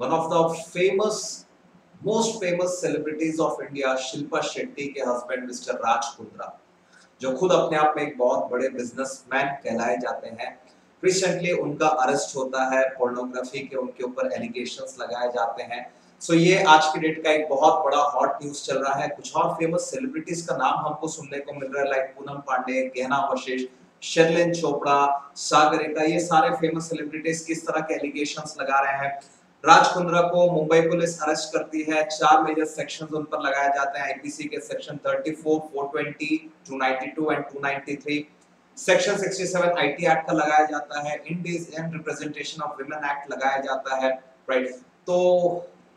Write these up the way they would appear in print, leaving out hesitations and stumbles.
One of the famous most famous celebrities of India Shilpa Shetty के husband mister Raj Kundra, जो खुद अपने आप में एक बहुत बड़े बिजनेसमैन कहलाए जाते हैं। रिसेंटली उनका अरेस्ट होता है, पोर्नोग्राफी के उनके ऊपर एलिगेशंस लगाए जाते हैं। सो ये आज की डेट का एक बहुत बड़ा हॉट न्यूज चल रहा है। कुछ और फेमस सेलिब्रिटीज का नाम हमको सुनने को मिल रहा है, लाइक पूनम पांडे, गहना वशिष्ठ, शर्लिन चोपड़ा, सागरिका। ये सारे फेमस सेलिब्रिटीज किस तरह के एलिगेशंस लगा रहे हैं। राज कुंद्रा को मुंबई पुलिस अरेस्ट करती है। 4 मेजर सेक्शंस उन पर लगाए जाते हैं आईपीसी के, section 34, 420, 292 and 293। Section 67 IT act का लगाया जाता है। Indian representation of women act लगाया जाता है, राइट। तो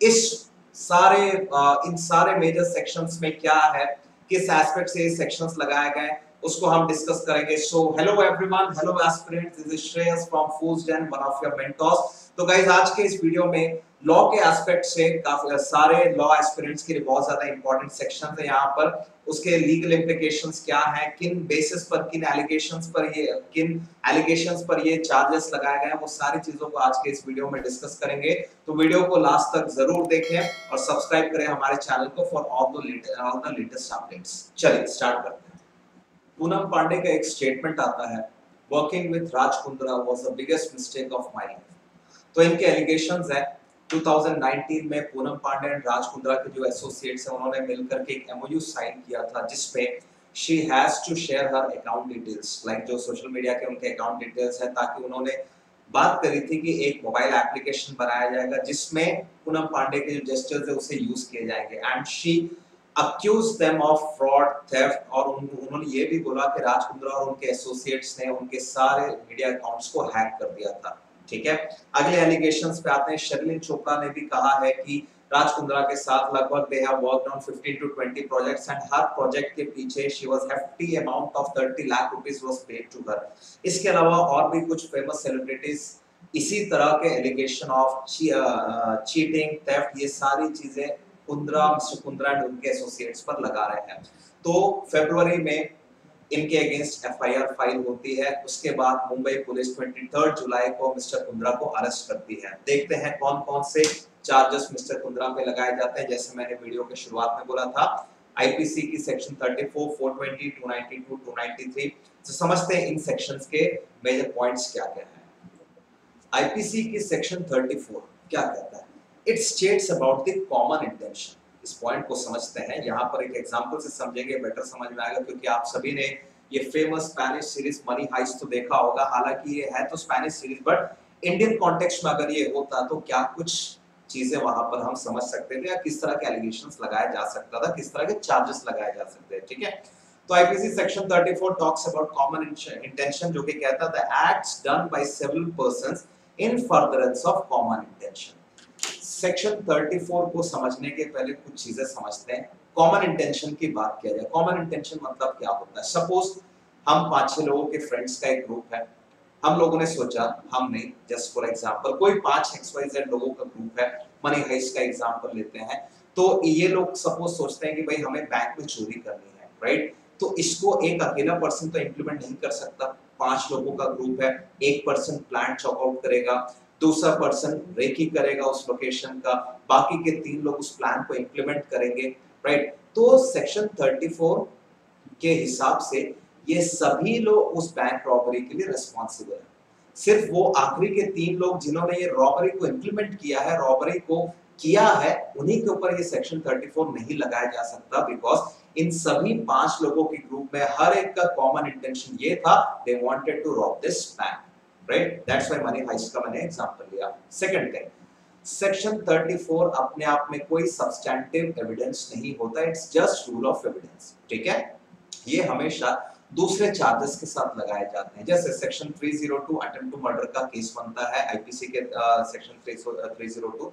इस इन सारे मेजर सेक्शंस में क्या है, किस एस्पेक्ट से ये सेक्शंस लगाए गए, उसको हम डिस्कस करेंगे। So hello everyone, hello aspirants, this is Shreyas from फूजन, वन ऑफ योर मेंटर्स। तो गाइस, आज के इस वीडियो में लॉ के एस्पेक्ट से काफी सारे लॉ एस्पिरेंट्स के लिए बहुत ज्यादा इंपॉर्टेंट सेक्शन है यहाँ पर। उसके लीगल इम्प्लीकेशंस क्या हैं, किन बेसिस पर, किन एलिगेशंस पर ये चार्जेस लगाए गए हैं, वो सारी चीजों को आज के इस वीडियो में डिस्कस करेंगे। तो वीडियो को लास्ट तक जरूर देखें और सब्सक्राइब करें हमारे चैनल को for all the latest updates. चलिए स्टार्ट करते हैं। पूनम पांडे का एक स्टेटमेंट आता है, working with Raj Kundra was the biggest mistake of my life. तो इनके एलिगेशंस है 2019 में पूनम पांडे और राज कुंद्रा के जो एसोसिएट्स हैं, उन्होंने मिलकर के एक एमओयू साइन किया था, जिसमें she has to share her account details, like जो सोशल मीडिया के उनके अकाउंट डिटेल्स है, ताकि उन्होंने बात करी थी कि एक मोबाइल एप्लीकेशन बनाया जाएगा जिसमें पूनम पांडे के जो जेस्चर्स है उसे यूज किए जाएंगे। And she accused them of fraud, theft, और उन्होंने ये भी बोला कि राज कुंद्रा और उनके एसोसिएट्स ने उनके सारे मीडिया अकाउंट्स को हैक कर दिया था। ठीक है, अगले एलिगेशंस पे आते हैं। शर्लिन चोपड़ा ने भी कहा है कि राज कुंद्रा के साथ लगभग they have worked on 15 to 20 projects and हर प्रोजेक्ट के पीछे she was hefty amount of 30 lakh rupees was paid to her. इसके अलावा और भी कुछ फेमस सेलिब्रिटीज इसी तरह के एलिगेशन ऑफ चीटिंग, थेफ्ट, ये सारी चीजें मिस्टर कुंद्रा एंड उनके एसोसिएट्स पर लगा रहे हैं। तो फरवरी में इनके अगेंस्ट एफआईआर फाइल होती है। उसके बाद मुंबई पुलिस 23 जुलाई को मिस्टर कुंद्रा को अरेस्ट करती है। देखते हैं कौन कौन से चार्जेस मिस्टर कुंद्रा पे लगाए जाते हैं। जैसे मैंने वीडियो के शुरुआत में बोला था, आईपीसी की सेक्शन 34, 420, 292, 293। तो समझते हैं इन सेक्शंस के मेजर पॉइंट्स क्या क्या है। आईपीसी की सेक्शन 34 क्या कहता है? It states about the common intention. इस पॉइंट को समझते हैं, यहाँ पर एक एग्जांपल से समझेंगे, बेटर समझ में आएगा, क्योंकि आप सभी ने ये famous Spanish series Money Heist तो देखा होगा। हालांकि ये है तो Spanish series, but Indian context में अगर ये होता तो क्या कुछ चीजें वहां पर हम समझ सकते थे, या किस तरह के एलिगेशंस लगाया जा सकता था, किस तरह के चार्जेस लगाए जा सकते हैं। ठीक है, तो IPC section 34 talks about common intention, जो कि कहता है the acts done by several persons in furtherance of common intention. Section 34 को समझने के पहले कुछ चीजें समझते हैं। कॉमन इंटेंशन की बात किया जाए, कॉमन इंटेंशन मतलब क्या होता है? सपोज हम 5-6 लोगों के फ्रेंड्स का एक ग्रुप है। हम लोगों ने सोचा, हम नहीं, जस्ट फॉर एग्जांपल, कोई 5 XYZ लोगों का ग्रुप है, मनी हाइस्ट का एग्जांपल लेते हैं। तो ये लोग सपोज सोचते हैं कि भाई हमें बैंक में चोरी करनी है, राइट? तो इसको एक अकेला पर्सन तो इंप्लीमेंट नहीं कर सकता। 5 लोगों का ग्रुप है, एक पर्सन प्लान चॉकआउट करेगा, दूसरा पर्सन रेकी करेगा उस लोकेशन का, बाकी के 3 लोग उस प्लान को इंप्लीमेंट करेंगे, राइट? तो सेक्शन 34 के हिसाब से ये सभी लोग उस बैंक रॉबरी के लिए रिस्पांसिबल है। सिर्फ वो आखिरी के 3 लोग जिन्होंने ये रॉबरी को इंप्लीमेंट किया है, रॉबरी को किया है, उन्हीं के ऊपर ये सेक्शन 34 नहीं लगाया जा सकता, बिकॉज इन सभी 5 लोगों के ग्रुप में हर एक का कॉमन इंटेंशन ये था, they wanted to rob this bank, right? That's why money heist का मैंने एग्जांपल लिया। सेकंड थिंग, सेक्शन 34 अपने आप में कोई सब्सटैंटिव एविडेंस नहीं होता, it's just rule of evidence. ठीक है, ये हमेशा दूसरे चार्जेस के साथ लगाए जाते हैं। जैसे सेक्शन 302 अटेम्प्ट टू मर्डर का केस बनता है आईपीसी के सेक्शन 302,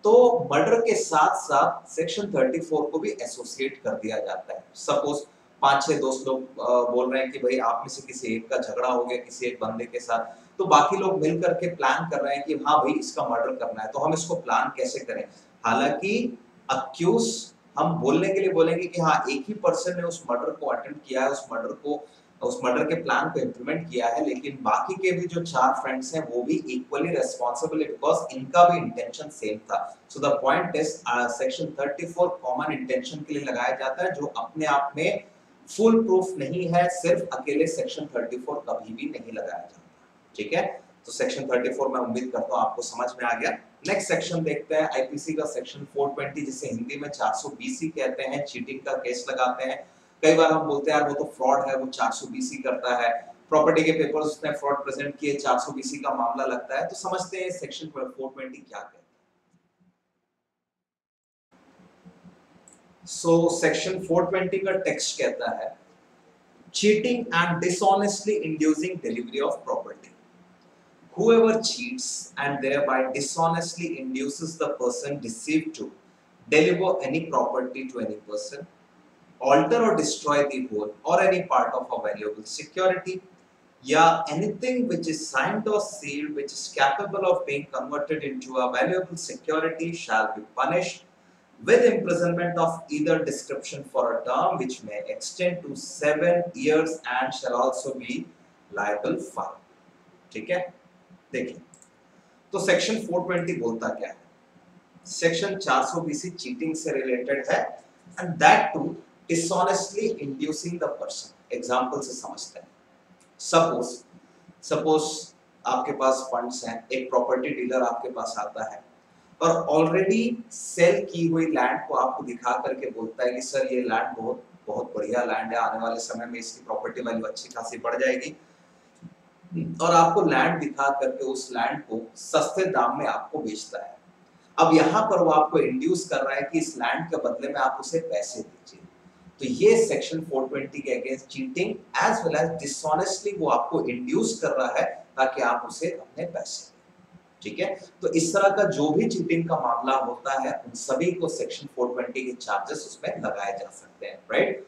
तो मर्डर के साथ साथ सेक्शन 34 को भी एसोसिएट कर दिया जाता है। सपोज 5-6 दोस्त लोग बोल रहे हैं कि भाई आप में से किसी एक का झगड़ा हो गया किसी एक बंदे के साथ, तो बाकी लोग मिल करके प्लान कर रहे हैं कि हाँ भाई इसका मर्डर करना है, तो हम इसको प्लान कैसे करें? हालांकि अक्यूज हम बोलने के लिए बोलेंगे कि हाँ एक ही पर्सन ने उस मर्डर को अटेम्प्ट किया है, उस मर्डर को उस मर्डर के प्लान को इम्प्लीमेंट किया है, लेकिन बाकी के भी जो 4 फ्रेंड्स हैं वो भी इक्वली रेस्पॉन्सिबल है बिकॉज इनका भी इंटेंशन सेम था। So the point is section 34 common intention के लिए लगाया जाता है, जो अपने आप में फुल प्रूफ नहीं है, सिर्फ अकेले सेक्शन 34 कभी भी नहीं लगाया जाता। ठीक है, तो सेक्शन 34 मैं उम्मीद करता हूं आपको समझ में आ गया। नेक्स्ट सेक्शन देखते हैं आईपीसी का सेक्शन 420, जिसे हिंदी में 420 कहते हैं। चीटिंग का केस लगाते हैं। कई बार हम बोलते हैं यार वो तो फ्रॉड है, वो 420 करता है, प्रॉपर्टी के पेपर्स उसने फ्रॉड प्रेजेंट किए, 420 का मामला लगता है। तो समझते हैं सेक्शन 420 क्या कहता है। सो सेक्शन 420 का टेक्स्ट कहता है, cheating and dishonestly inducing delivery of property. Whoever cheats and thereby dishonestly induces the person deceived to deliver any property to any person, alter or destroy the whole or any part of a valuable security, yeah, anything which is signed or sealed which is capable of being converted into a valuable security shall be punished with imprisonment of either description for a term which may extend to 7 years and shall also be liable fine। ठीक है, देखिए तो section 420 बोलता क्या है। Section 420 cheating से related है, and that to dishonestly inducing the person. Example से समझते हैं। सपोज आपके पास फंड्स हैं, एक प्रॉपर्टी डीलर आपके पास आता है और ऑलरेडी सेल की हुई लैंड को आपको दिखा करके बोलता है कि सर ये लैंड बहुत बहुत बढ़िया लैंड है, आने वाले समय में इसकी प्रॉपर्टी वैल्यू अच्छी खासी बढ़ जाएगी, और आपको लैंड दिखा करके उस लैंड को सस्ते दाम में आपको बेचता है। अब यहाँ पर वो आपको इंड्यूस कर रहा है कि इस लैंड के बदले में आप उसे पैसे दीजिए। तो ये सेक्शन 420 के against cheating as well as dishonestly वो आपको इंड्यूस कर रहा है ताकि आप उसे अपने पैसे दें। ठीक है, तो इस तरह का जो भी चीटिंग का मामला होता है उन सभी को सेक्शन 420 के चार्जेस उसमें लगाए जा सकते हैं। राइट,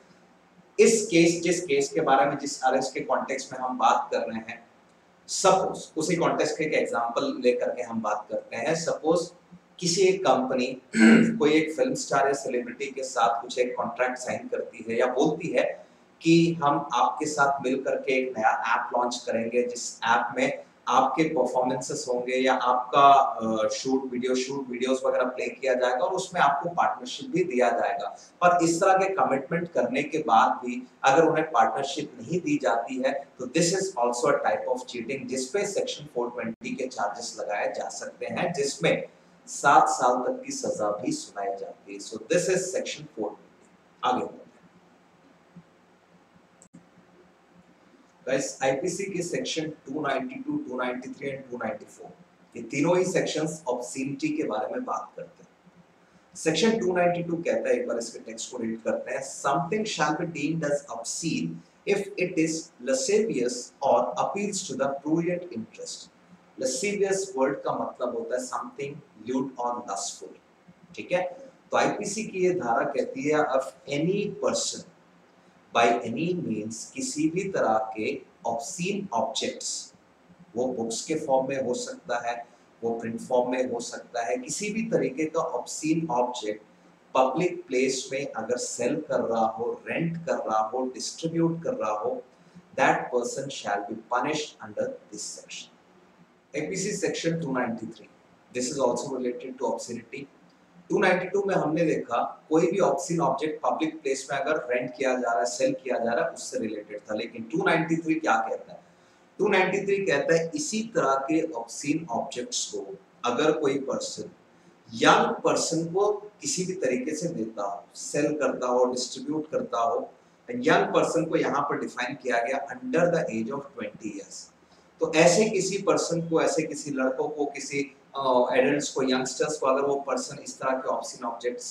जिस केस के बारे में, जिस अरेस्ट के कॉन्टेक्स्ट में हम बात कर रहे हैं, सपोज उसी कॉन्टेक्स्ट के एग्जांपल लेकर के हम बात करते हैं। सपोज किसी एक कंपनी कोई एक फिल्म स्टार या सेलिब्रिटी के साथ कुछ एक कॉन्ट्रैक्ट साइन करती है या बोलती है कि हम आपके साथ मिल करके एक नया ऐप लॉन्च करेंगे, जिस ऐप में आपके परफॉर्मेंसेस होंगे या आपका वीडियोस वगैरह प्ले किया जाएगा और उसमें आपको पार्टनरशिप भी दिया जाएगा। और इस तरह के कमिटमेंट करने के बाद भी अगर उन्हें पार्टनरशिप नहीं दी जाती है तो this is also a type of cheating, जिसपे सेक्शन 420 के चार्जेस लगाए जा सकते हैं, जिसमें 7 साल तक की सजा भी सुनाई जाती है। So this is section 420। आगे गाइस, आईपीसी के सेक्शन 292, 293 एंड 294 ये तीनों ही सेक्शंस ऑब्ससीनिटी के बारे में बात करते हैं। सेक्शन 292 कहता है, एक बार इसके टेक्स्ट को रीड करते हैं, something shall be deemed as obscene if it is lascivious or appeals to the prurient interest। lascivious word का मतलब होता है समथिंग lewd or lustful। ठीक है, तो आईपीसी की ये धारा कहती है of any person by any means, किसी भी तरह के obscene objects, वो बुक्स के फॉर्म में हो सकता है, वो प्रिंट फॉर्म में हो सकता है, किसी भी तरीके का ऑब्सीन ऑब्जेक्ट पब्लिक प्लेस में अगर सेल कर रहा हो, रेंट कर रहा हो, डिस्ट्रीब्यूट कर रहा हो, that person shall be punished under this section. IPC section 293, this is also related to obscenity. 292 में हमने देखा कोई भी ऑब्सीन ऑब्जेक्ट पब्लिक प्लेस में अगर रेंट किया जा रहा है, सेल किया जा रहा है, उससे रिलेटेड था। लेकिन 293 क्या कहता है? 293 कहता है इसी तरह के ऑब्सीन ऑब्जेक्ट्स को अगर कोई पर्सन यंग पर्सन को किसी भी तरीके से देता हो, सेल करता हो, डिस्ट्रीब्यूट करता हो, यंग पर्सन को यहाँ पर डिफाइन किया गया under the age of 20 years. तो ऐसे किसी पर्सन को, ऐसे किसी लड़कों को, किसी एडल्ट्स को, यंगस्टर्स को अगर वो पर्सन इस तरह के ऑब्सीन ऑब्जेक्ट्स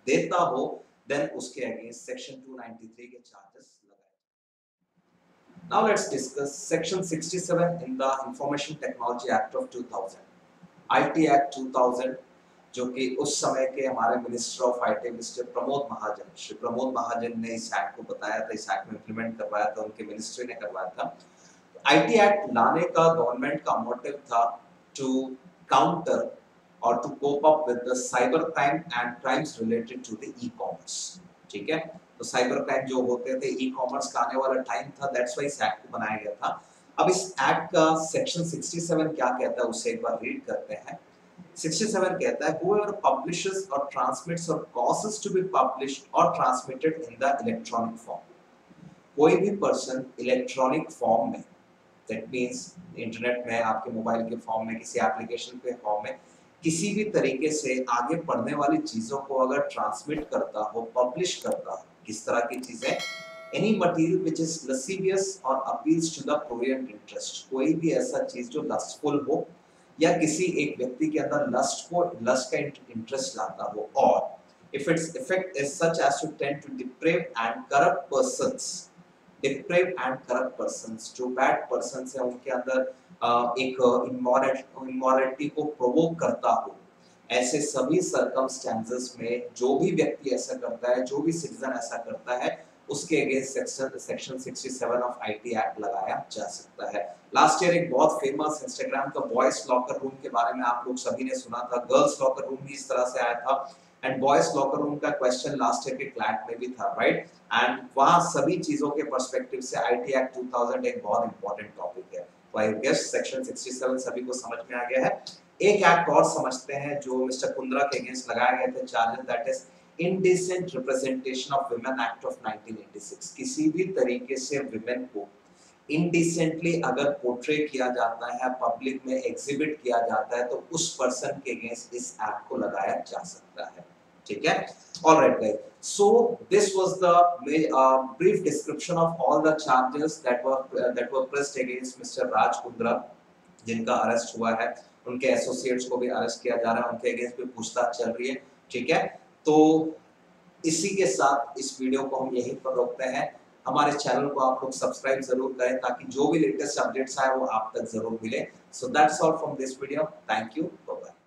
देता हो, देन उसके अगेंस्ट सेक्शन 293 के चार्जेस लगाए। Now let's discuss section 67 in the Information Technology Act of 2000, IT Act 2000, जो कि उस समय के हमारे minister of IT mister Pramod Mahajan, Shri Pramod Mahajan ने इस एक्ट को बताया था, इस एक्ट में इंप्लीमेंट करवाया था, उनके मिनिस्ट्री ने करवाया था। आईटी एक्ट लाने का गवर्नमेंट का मोटिव था to counter or to cope up with the cyber crime and crimes related to the e-commerce। ठीक है, तो तो साइबर क्राइम जो होते थे, ई कॉमर्स का आने वाला टाइम था, दैट्स वाई इस एक्ट को बनाया गया था। अब इस एक्ट का सेक्शन 67 क्या कहता है उसे एक बार रीड करते हैं। 67 कहता है whoever publishes or transmits or causes to be published or transmitted in the electronic form, कोई भी पर्सन इलेक्ट्रॉनिक फॉर्म में, दैट मींस इंटरनेट में, आपके मोबाइल के फॉर्म में, किसी एप्लीकेशन के फॉर्म में, किसी भी तरीके से आगे पढ़ने वाली चीजों को अगर ट्रांसमिट करता हो, पब्लिश करता हो, किस तरह की चीजें, any material which is lascivious और appeals to the prurient interest, कोई भी ऐसा चीज जो लस्टफुल हो या किसी एक व्यक्ति के अंदर लस्ट का इंटरेस्ट लाता हो, और if its effect is such as to tend to deprave and corrupt persons, जो बैड पर्सन्स है उनके अंदर एक इमोरलिटी को प्रोवोक करता हो, ऐसे सभी सर्कमस्टेंसेस में जो भी व्यक्ति ऐसा करता है, जो भी सिटीजन ऐसा करता है, उसके against section 67 of IT act लगाया जा सकता है। लास्ट ईयर एक बहुत फेमस इंस्टाग्राम का बॉयज लॉकर रूम के बारे में आप लोग सभी ने सुना था, गर्ल्स लॉकर रूम भी इस तरह से आया था, एंड बॉयज लॉकर रूम का क्वेश्चन लास्ट ईयर के क्लैट में भी था, राइट। एंड वहां सभी चीजों के पर्सपेक्टिव से आईटी एक्ट 2000 एक बहुत इंपॉर्टेंट टॉपिक है। तो आई गेस सेक्शन 67 सभी को समझ में आ गया है। एक एक्ट और समझते हैं जो मिस्टर कुंद्रा के अगेंस्ट लगाए गए थे charges, that is indecent representation of women act of 1986। किसी भी तरीके से वुमेन को इंडिसेंटली अगर पोर्ट्रे किया जाता है, पब्लिक में एग्जिबिट किया जाता है, तो उस पर्सन के अगेंस्ट इस एक्ट को लगाया जा सकता है, ठीक है। Alright guys, so this was the brief description of all the charges that were pressed against Mr. Raj Kundra, जिनका अरेस्ट हुआ है, उनके एसोसिएट्स को भी अरेस्ट किया जा रहा है, उनके अगेंस्ट भी पूछताछ चल रही है, ठीक है। तो इसी के साथ इस वीडियो को हम यहीं पर रोकते हैं। हमारे चैनल को आप लोग सब्सक्राइब जरूर करें ताकि जो भी लेटेस्ट अपडेट्स आए वो आप तक जरूर मिले। So that's all from this video, thank you, bye bye.